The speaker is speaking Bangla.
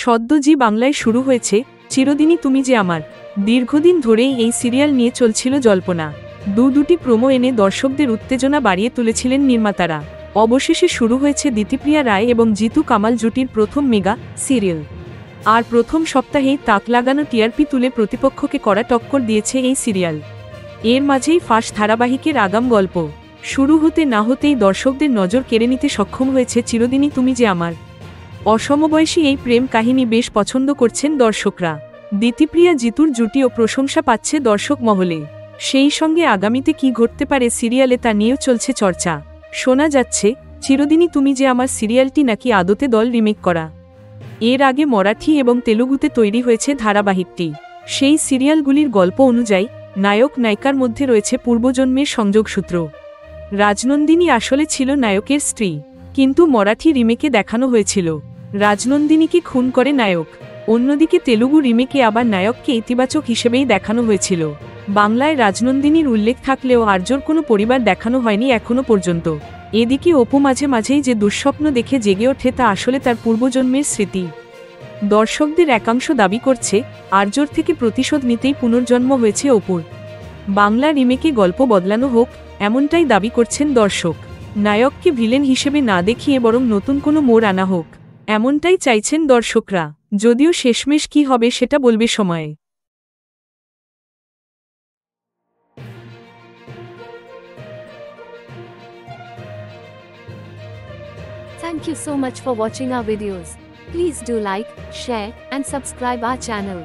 সদ্য জি বাংলায় শুরু হয়েছে চিরদিনই তুমি যে আমার। দীর্ঘদিন ধরেই এই সিরিয়াল নিয়ে চলছিল জল্পনা। দুটি প্রোমো এনে দর্শকদের উত্তেজনা বাড়িয়ে তুলেছিলেন নির্মাতারা। অবশেষে শুরু হয়েছে দিতিপ্রিয়া রায় এবং জিতু কামাল জুটির প্রথম মেগা সিরিয়াল। আর প্রথম সপ্তাহেই তাক লাগানো টিআরপি তুলে প্রতিপক্ষকে কড়া টক্কর দিয়েছে এই সিরিয়াল। এর মাঝেই ফাঁস ধারাবাহিকের আগাম গল্প। শুরু হতে না হতেই দর্শকদের নজর কেড়ে নিতে সক্ষম হয়েছে চিরদিনই তুমি যে আমার। অসমবয়সী এই প্রেম কাহিনী বেশ পছন্দ করছেন দর্শকরা। দিতিপ্রিয়া জিতুর জুটিও প্রশংসা পাচ্ছে দর্শক মহলে। সেই সঙ্গে আগামীতে কি ঘটতে পারে সিরিয়ালে তা নিয়েও চলছে চর্চা। শোনা যাচ্ছে চিরদিনই তুমি যে আমার সিরিয়ালটি নাকি আদতে দল রিমেক করা। এর আগে মারাঠি এবং তেলুগুতে তৈরি হয়েছে ধারাবাহিকটি। সেই সিরিয়ালগুলির গল্প অনুযায়ী নায়ক নায়িকার মধ্যে রয়েছে পূর্বজন্মের সংযোগসূত্র। রাজনন্দিনী আসলে ছিল নায়কের স্ত্রী, কিন্তু মারাঠি রিমেকে দেখানো হয়েছিল রাজনন্দিনীকে খুন করে নায়ক। অন্যদিকে তেলুগু রিমেকে আবার নায়ককে ইতিবাচক হিসেবেই দেখানো হয়েছিল। বাংলায় রাজনন্দিনীর উল্লেখ থাকলেও আর্যর কোনো পরিবার দেখানো হয়নি এখনো পর্যন্ত। এদিকে অপু মাঝে মাঝেই যে দুঃস্বপ্ন দেখে জেগে ওঠে তা আসলে তার পূর্বজন্মের স্মৃতি। দর্শকদের একাংশ দাবি করছে আর্যর থেকে প্রতিশোধ নিতেই পুনর্জন্ম হয়েছে অপুর। বাংলা রিমেকে গল্প বদলানো হোক এমনটাই দাবি করছেন দর্শক। নায়ককে ভিলেন হিসেবে না দেখিয়ে বরং নতুন কোনো মোড় আনা হোক এমনটাই চাইছেন দর্শকরা। যদিও শেষমেশ কি হবে সেটা বলবে সময়। Thank you so much for watching our videos. Please do like, share, and subscribe our channel.